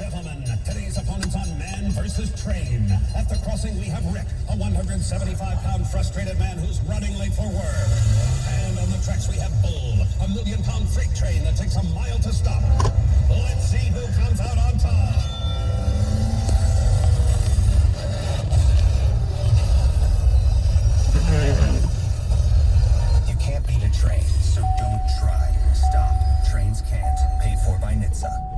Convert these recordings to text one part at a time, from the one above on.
Gentlemen, today's opponents on man versus train. At the crossing, we have Rick, a 175-pound frustrated man who's running late for work. And on the tracks, we have Bull, a million-pound freight train that takes a mile to stop. Let's see who comes out on top. You can't beat a train, so don't try. Stop. Trains can't. Paid for by NHTSA.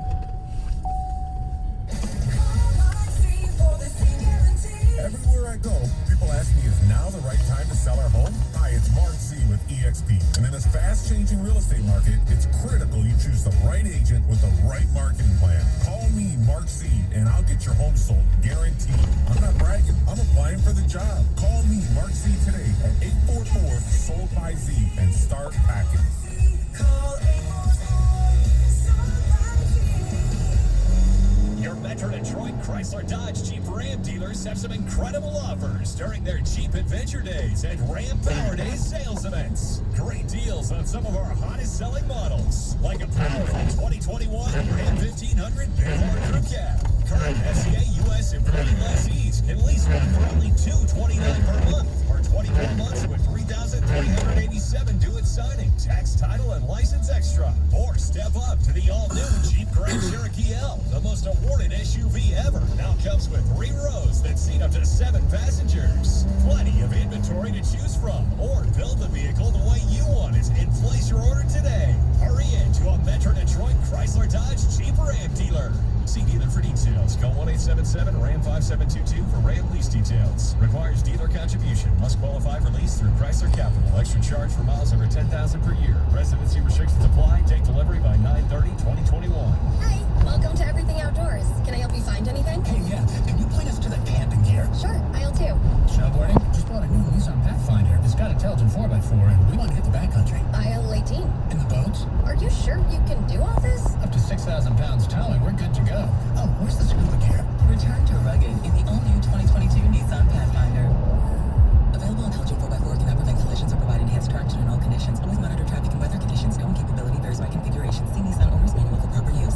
Everywhere I go, people ask me, is now the right time to sell our home? Hi, it's Mark Z with eXp. And in this fast-changing real estate market, it's critical you choose the right agent with the right marketing plan. Call me, Mark Z, and I'll get your home sold, guaranteed. I'm not bragging. I'm applying for the job. Call me, Mark Z, today at 844-SOLD-BY-Z and start packing. Call 844-SOLD-BY-Z. Your Metro Detroit Chrysler Dodge Jeep Ram dealers have some incredible offers during their Jeep Adventure Days and Ram Power Days sales events. Great deals on some of our hottest selling models, like a powerful 2021 Ram 1500 Bighorn Crew Cab. Current FCA U.S. employee lessees can lease one for only $229 per month, or 24 months with $3,387 due at signing, tax, title, and license extra. Or step up to the all-new Jeep Grand Cherokee L, the most awarded SUV ever. Now comes with 3 rows that seat up to 7 passengers. Plenty of inventory to choose from, or build the vehicle the way you want it and place your order today. Hurry in to a Metro Detroit Chrysler Dodge Jeep Ram dealer. See dealer for details. Call 1-877-RAM-5722 for Ram lease details. Requires dealer contribution. Must qualify for lease through Chrysler Capital. Extra charge for miles over 10,000 per year. Residency restrictions apply. Take delivery by 9/30/2021. Hi, welcome to Everything Outdoors. Can I help you find anything? Hey, yeah, can you point us to the camping gear? Sure, aisle 2. Snowboarding? Just bought a new Nissan Pathfinder. It's got intelligent 4x4, and we want to hit the backcountry. Aisle 18. In the boats? Are you sure you can do all this? Up to 6,000 pounds towing, we're good to go. Oh, where's the scuba gear? Return to rugged in the all-new 2022 Nissan Pathfinder. Available intelligent 4x4 cannot prevent collisions or provide enhanced traction in all conditions. Always monitor traffic and weather conditions. Towing capability varies by configuration. See Nissan Owner's Manual for proper use.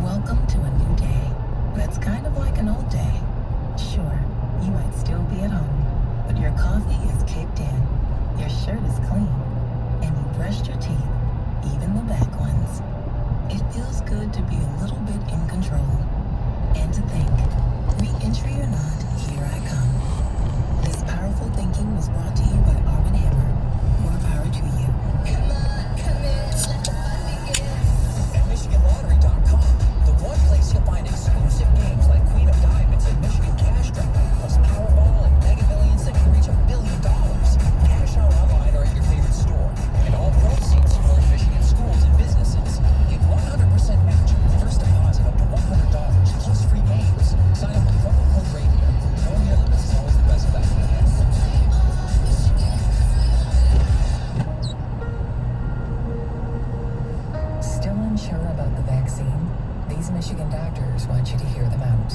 Welcome to a new day. That's kind of like an old day. Sure, you might still be at home, but your coffee is kicked in, your shirt is clean, and you brushed your teeth, even the back ones. It feels good to be a little bit in control, and to think, re-entry or not, here I come. This powerful thinking was brought to you by Arm & Hammer. More power to you. Come on, come in, let the fun begin. At MichiganLottery.com, the one place you'll find exclusive games like Queen of Diamonds and Michigan Cash Drop, plus Powerball and Mega Millions that can reach $1 billion. Cash out online or at your favorite store. And all proceeds support Michigan schools and businesses. Get 100% match on your first deposit up to $100, plus free games. Sign up with promo code RADIO. Knowing your limits is always the best bet. Still unsure about the vaccine? These Michigan doctors want you to hear them out.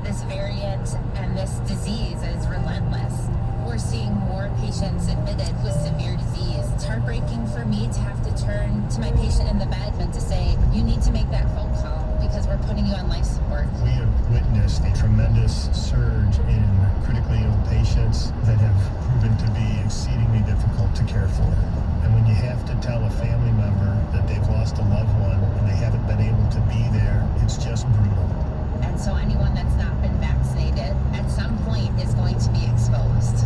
This variant and this disease is relentless. We're seeing more patients admitted with severe disease. It's heartbreaking for me to have to turn to my patient in the bed and to say, you need to make that phone call because we're putting you on life support. We have witnessed a tremendous surge in critically ill patients that have proven to be exceedingly difficult to care for. And when you have to tell a family member that they've lost a loved one and they haven't been able to be there, it's just brutal. And so anyone that's not been vaccinated at some point is going to be exposed.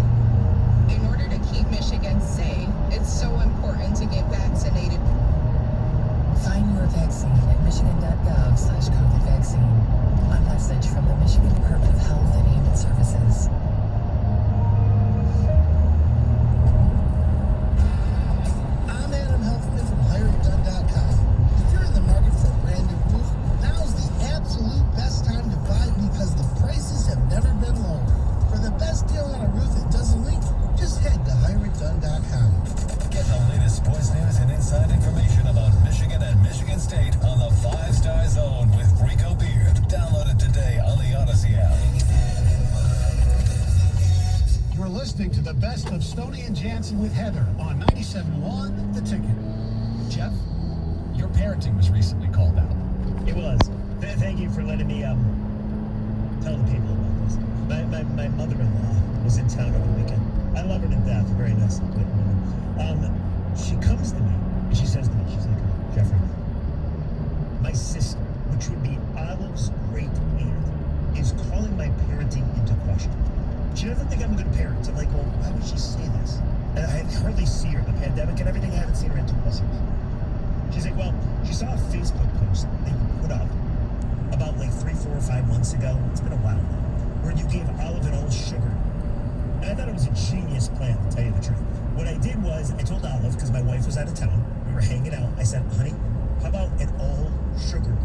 In order to keep Michigan safe, it's so important to get vaccinated. Find your vaccine at michigan.gov/COVID vaccine. A message from the Michigan Department of Health and Human Services. I'm Adam Helfman from HireItDone.com. If you're in the market for a brand new roof, now's the absolute best time to buy because the prices have never been lower. For the best deal on a roof that doesn't leak, just head to HireItDone.com. Get the latest sports news and inside information about Michigan and Michigan State on the 5-Star Zone with Rico Beard. Download it today on the Odyssey app. You're listening to the best of Stoney and Jansen with Heather on 97.1 The Ticket. Jeff, your parenting was recently called out. for letting me tell the people about this. My mother-in-law was in town over the weekend. I love her to death. A very nice woman. She comes to me and she says to me, she's like, Jeffrey, my sister, which would be Olive's great aunt, is calling my parenting into question. She doesn't think I'm a good parent. I'm like, well, why would she say this? And I hardly see her. The pandemic and everything, I haven't seen her in 2 years. She's like, well, she saw a Facebook post that you put up about like 3, 4, or 5 months ago. It's been a while now, where you gave Olive an old sugar. And I thought it was a genius plan, to tell you the truth. What I did was, I told Olive, because my wife was out of town, we were hanging out, I said, honey, how about an all sugar day?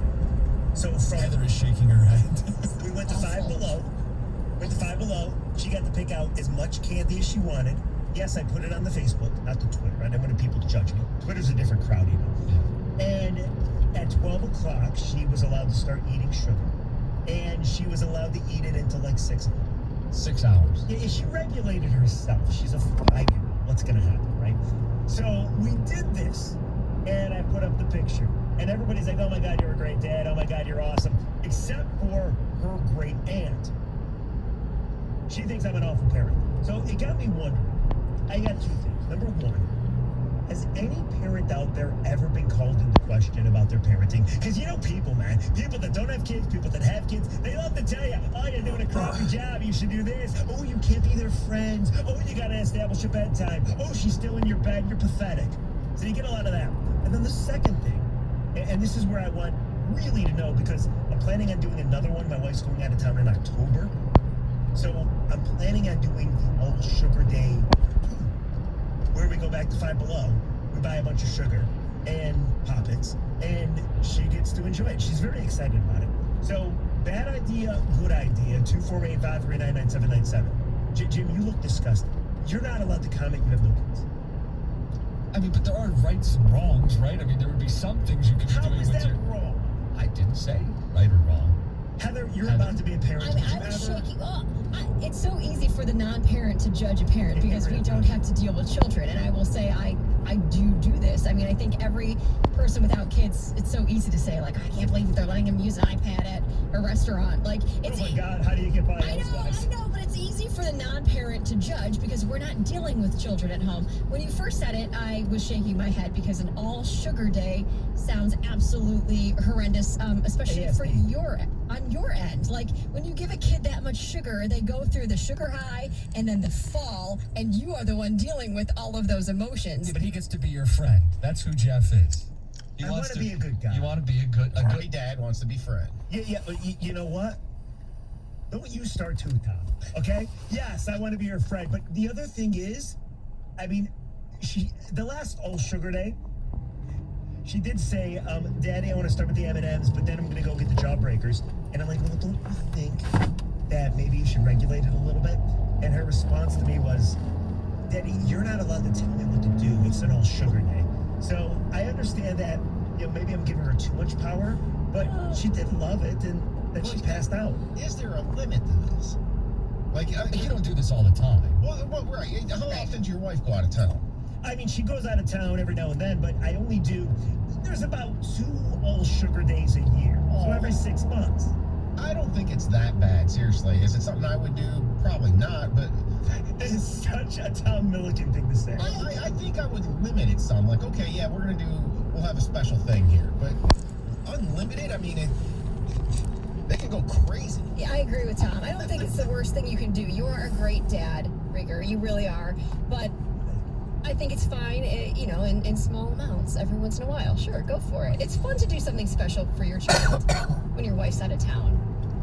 So from Heather is shaking her head. we went to Five Below. She got to pick out as much candy as she wanted. Yes, I put it on the Facebook, not the Twitter. I don't want people to judge me. Twitter's a different crowd, you know. Yeah. And at 12 o'clock, she was allowed to start eating sugar. And she was allowed to eat it until like 6 o'clock. 6 hours. Yeah, she regulated herself. She's a 5-year-old. What's going to happen, right? So we did this. And I put up the picture. And everybody's like, oh my God, you're a great dad. Oh my God, you're awesome. Except for her great aunt. She thinks I'm an awful parent. So it got me wondering. I got 2 things. Number one, has any parent out there ever been called into question about their parenting? Because you know people, man. People that don't have kids, people that have kids, they love to tell you, oh, you're doing a crappy job. You should do this. Oh, you can't be their friends. Oh, you got to establish a bedtime. Oh, she's still in your bed. You're pathetic. So you get a lot of that. And then the second thing, and this is where I want really to know, because I'm planning on doing another one. My wife's going out of town in October. So I'm planning on doing the all sugar day, where we go back to Five Below. We buy a bunch of sugar and Pop-Its, and she gets to enjoy it. She's very excited about it. So, bad idea, good idea, 248-539-9797. Jim, you look disgusted. You're not allowed to comment, you have no kids. I mean, but there are rights and wrongs, right? I mean, there would be some things you could be doing with How is that wrong? I didn't say right or wrong. Heather, you're about to be a parent. I was shaking. It's so easy for the non-parent to judge a parent because we don't have to deal with children. And I will say I do this. I mean, I think every person without kids, it's so easy to say, like, I can't believe they're letting him use an iPad at a restaurant. Like, it's... Oh my God, how do you get by I know, but it's easy for the non-parent to judge because we're not dealing with children at home. When you first said it, I was shaking my head because an all-sugar day sounds absolutely horrendous, especially for on your end. Like, when you give a kid that much sugar, they go through the sugar high and then the fall, and you are the one dealing with all of those emotions. Yeah, but he gets to be your friend. That's who Jeff is. I want to be a good guy. You want to be a good dad wants to be friend. Yeah, but you know what? Don't you start too, Tom, okay? Yes, I want to be your friend, but the other thing is, I mean, the last all sugar day, she did say, Daddy, I want to start with the M&Ms, but then I'm going to go get the Jawbreakers. And I'm like, well, don't you think that maybe you should regulate it a little bit? And her response to me was, Daddy, you're not allowed to tell me what to do. It's an all sugar day. So I understand that, maybe I'm giving her too much power, but she did love it, and then she passed out. Is there a limit to this? Like, you don't do this all the time. Well, right. How often does your wife go out of town? I mean, she goes out of town every now and then, but I only there's about 2 all sugar days a year. So every 6 months. I don't think it's that bad, seriously. Is it something I would do? Probably not, but... This is such a Tom Milliken thing to say. I think I would limit it some. Like, okay, yeah, we'll have a special thing here. But unlimited, I mean, they can go crazy. Yeah, I agree with Tom. I don't think it's the worst thing you can do. You are a great dad, Rigger. You really are. But I think it's fine, in small amounts every once in a while. Sure, go for it. It's fun to do something special for your child when your wife's out of town.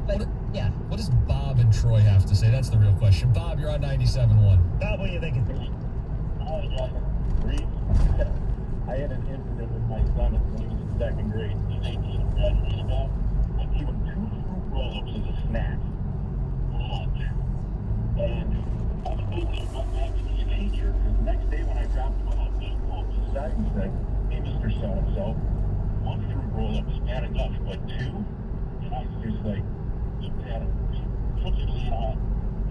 But, yeah. What does Bob and Troy have to say? That's the real question. Bob, you're on 97.1. Bob, what are you thinking? Hi, John. Reed. I had an incident with my son when he was in 2nd grade. He's 18 and graduated now. I gave him 2 fruit roll-ups as a snack. Lunch. And I was basically went back to his teacher. The next day when I dropped him off, she pulled me aside and said, hey, Mr. So-and-so, 1 fruit roll-up is bad enough, but 2? And I was just like, looked at him, flippantly,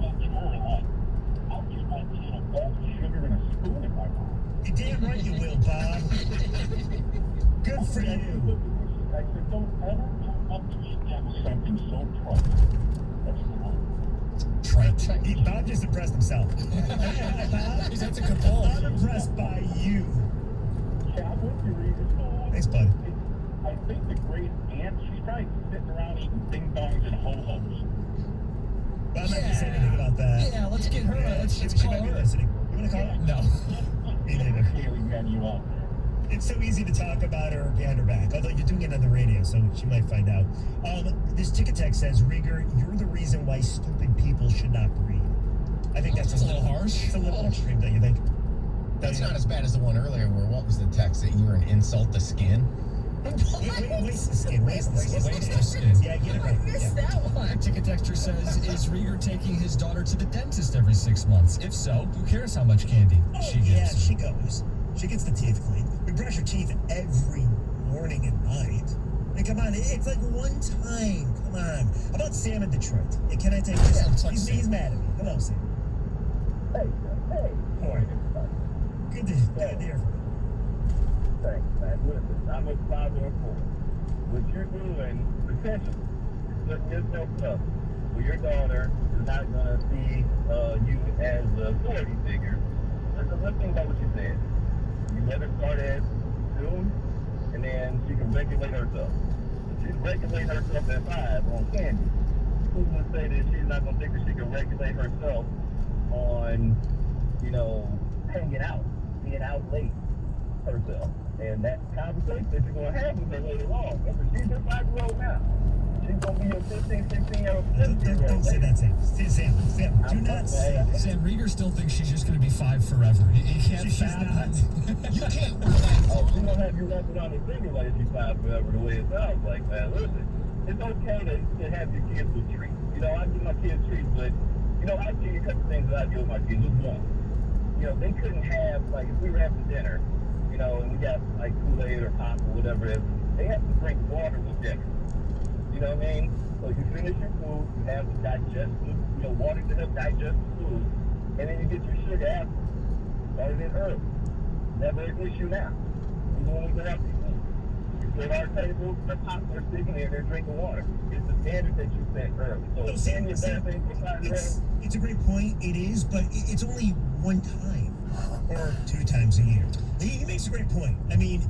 looked at her and like, I'll just want a bag of sugar and a spoon in my mouth. You're damn right you will, Bob. Good for you. I said, don't ever come up to me again, son. not. Bob just impressed himself. Bob, That's a good ball. I'm impressed by you. Yeah, I'm with you, Reed. So, Thanks, bud. I think the great aunt, she's probably sitting around eating ding dongs and ho-hos. But I'm not going to say anything about that. Yeah, let's get her. Let's She call might be her. listening. You want to call her? No. Me neither. Clearly ran you up. It's so easy to talk about her behind her back, although you're doing it on the radio, so she might find out. This ticket text says, Rieger, you're the reason why stupid people should not breathe. I think that's a little harsh. It's a little extreme, don't you think? That's not as bad as the one earlier where what was the text that you were an insult to skin? Waste the skin. Waste the skin. Waste the skin. Yeah, get it right. I missed that one. Ticket texter says, is Rieger taking his daughter to the dentist every 6 months? If so, who cares how much candy she Yeah, gets? she goes. She gets the teeth cleaned. We brush her teeth every morning and night. I mean, come on, it's like one time. Come on. How about Sam in Detroit? Yeah, can I take this? Yeah, it's like He's mad at me. Hello, Sam. Hey, Morning. Good to hear from you. thanks, man. Listen, I'm a father of four. What you're doing, potentially, is setting yourself up where your daughter is not going to see you as an authority figure. Listen, let's think about what you said. You let her start at soon, and then she can regulate herself. If she's regulating herself at 5 on candy, who's going to say that she's not going to think that she can regulate herself on, hanging out, being out late herself? And that conversation that you're going to have with her later on. Remember, she's a 5-year-old now. She's going to be a 15, 16-year-old, 17-year-old. Don't say that, Sam. Sam, do not say that. Sam Rieger still thinks she's just going to be 5 forever. He can't She's fathom not. it. You can't relax. Oh, she's going to have you wrapping on her finger like she's 5 forever, the way it sounds like, man. Listen, it's okay to have your kids with treats. I give my kids treats, but, I give you a couple things that I do with my kids. Just one. They couldn't have, like, if we were having dinner, and we got like Kool-Aid or pop or whatever it is, they have to drink water with dinner. You know what I mean? So you finish your food, you have to digest the, water to help digest the food, and then you get your sugar after. Started it early. Never an issue now. Even when we go out to eat, you sit at our table, the pops are sitting there, they're drinking water. It's the standard that you set early. So Sam, your bad thing for 5 years. it's a great point. It is, but it's only one time or 2 times a year. He makes a great point. I mean,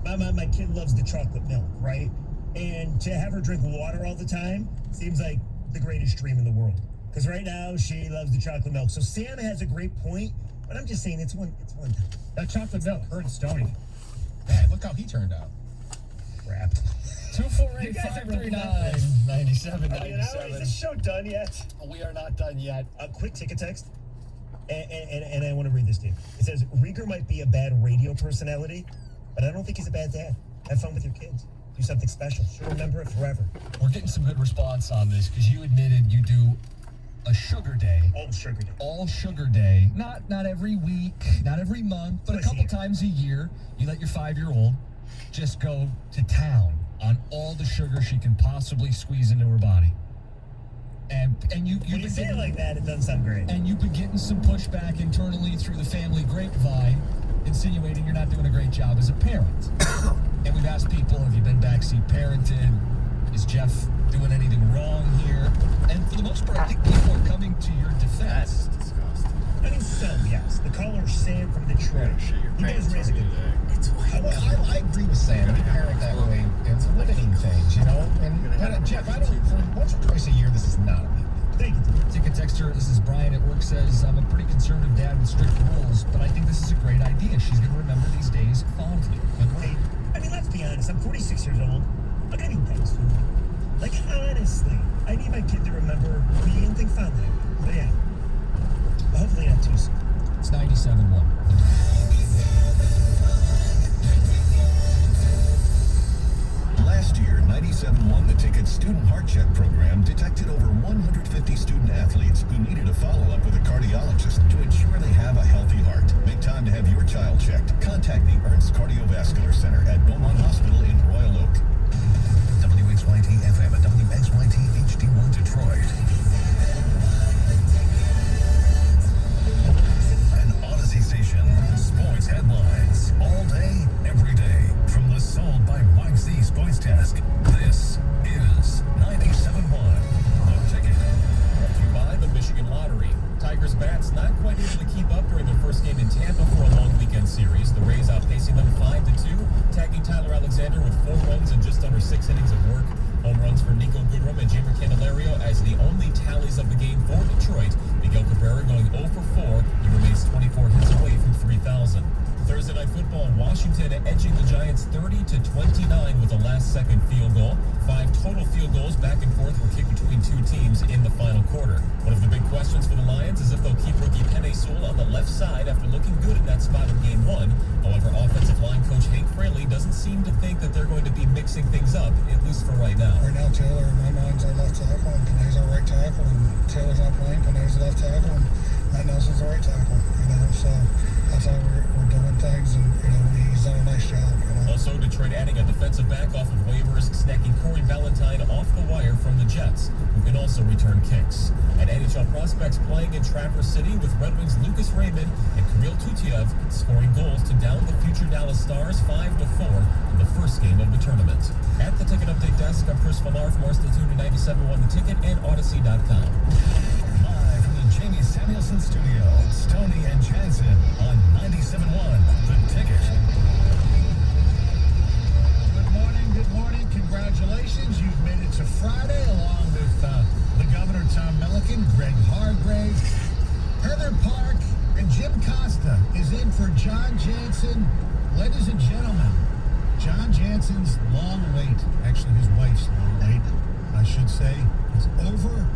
my kid loves the chocolate milk, right? And to have her drink water all the time seems like the greatest dream in the world. Because right now she loves the chocolate milk. So Sam has a great point, but I'm just saying it's one time. That chocolate milk hurt Stoney. Man, look how he turned out. Crap. 248-539-9797. Is this show done yet? We are not done yet. A quick ticket text. And I want to read this to you. It says, Rieger might be a bad radio personality, but I don't think he's a bad dad. Have fun with your kids. Do something special. She'll remember it forever. We're getting some good response on this because you admitted you do a sugar day. All sugar day. Not every week, not every month, but a Twice a couple year. times a year. You let your 5-year-old just go to town on all the sugar she can possibly squeeze into her body. And you When you say it like that, it doesn't sound great. And you've been getting some pushback internally through the family grapevine, insinuating you're not doing a great job as a parent. And we've asked people, have you been backseat parented? Is Jeff doing anything wrong here? And for the most part, I think people are coming to your defense. That's disgusting. I mean, some, yes. The caller Sam from Detroit. He does raise a good point. I agree with Sam. We parent that way. It's limiting things, And Jeff, I don't. For once or twice a year, this is not a big deal. Thank you. Ticket texter, this is Brian at work, says, I'm a pretty conservative dad with strict rules, but I think this is a great idea. She's going to remember these days fondly. Wait, I mean, let's be honest. I'm 46 years old. I'm going to need things. Like, honestly, I need my kid to remember me and think fondly. But yeah. Hopefully not too soon. It's 97.1. Last year, 97.1 The Ticket Student Heart Check program detected over 150 student athletes who needed a follow-up with a cardiologist to ensure they have a healthy heart. Make time to have your child checked. Contact the Ernst Cardiovascular Center at Beaumont Hospital in Royal Oak. WXYT FM and WXYT HD1 Detroit. An Odyssey station. Sports headlines. All day, every day. From the Sold by YC Sports Desk. This is 97.1 The Ticket. Brought to you by the Michigan runs in just under 6 innings of work. Home runs for Nico Goodrum and Jeimer Candelario as the only tallies of the game for Detroit. Miguel Cabrera going 0 for 4. He remains 24 hits away from 3,000. Thursday Night Football, Washington edging the Giants 30-29 with a last-second field goal. 5 total field goals back and forth were kicked between two teams in the final quarter. One of the big questions for the Lions is if they'll keep rookie Penei Sewell on the left side after looking good in that spot in Game 1. However, offensive line coach Hank Fraley doesn't seem to think that they're going to be mixing things up, at least for right now. Right now, Taylor, in my mind's our left tackle, and Penei's our right tackle, and Taylor's not playing, Penei's the left tackle, and Matt Nelson's the right tackle, so that's how we're doing things, and, he's done a nice job, Also, Detroit adding a defensive back off of waivers, snagging Corey Valentine off the wire from the Jets, who can also return kicks. And NHL prospects playing in Traverse City with Red Wings Lucas Raymond and Kirill Tutyev scoring goals to down the future Dallas Stars 5-4 in the first game of the tournament. At the Ticket Update Desk, I'm Chris Villar from our stay tuned to 97.1 The Ticket and Odyssey.com. Live from the Jamie Samuelson Studio, Stoney and Jansen on 97.1 The Ticket. Good morning. Congratulations. You've made it to Friday along with the Governor, Tom Milliken, Greg Hargrave, Heather Park, and Jim Costa is in for John Jansen. Ladies and gentlemen, John Jansen's long wait, actually his wife's long wait, I should say, is over.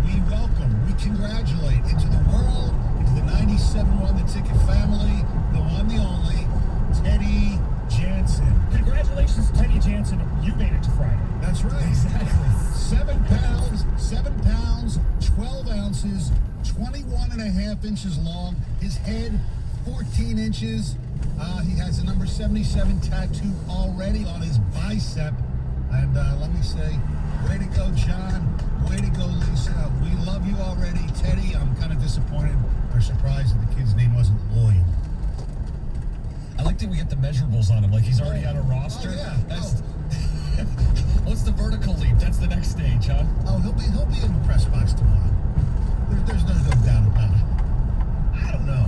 We welcome, we congratulate into the world, into the 97.1 The Ticket family, the one, the only, Teddy Jansen. Congratulations, Teddy Jansen. You made it to Friday. That's right. Exactly. 7 pounds, 12 ounces, 21 and a half inches long. His head, 14 inches. He has the number 77 tattoo already on his bicep. And let me say, way to go, John. Way to go, Lisa. We love you already. Teddy, I'm kind of disappointed or surprised that the kid's name wasn't Lloyd. I like that we get the measurables on him, like he's already on a roster. What's the vertical leap? That's the next stage, huh? Oh, he'll be in the press box tomorrow. There's no doubt about it. I don't know.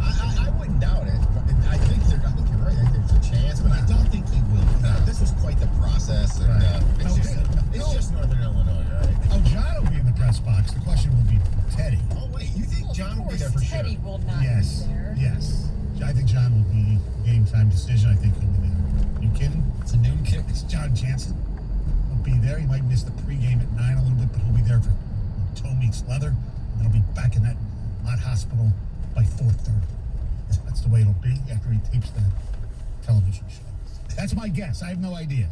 I wouldn't doubt it. I think you're right. I think there's a chance, but I don't think he will. This is quite the process, and it's just Northern Illinois, right? Oh, John will be in the press box. The question will be Teddy. Oh, wait, you think John will be there for Teddy sure? will not Yes. be there. Yes. I think John will be game time decision. I think he'll be there. You kidding? It's a noon kick. It's John Jansen. He'll be there. He might miss the pregame at 9 a little bit, but he'll be there for toe meets leather. And he'll be back in that hot hospital by 4:30. That's the way it'll be after he tapes the television show. That's my guess. I have no idea.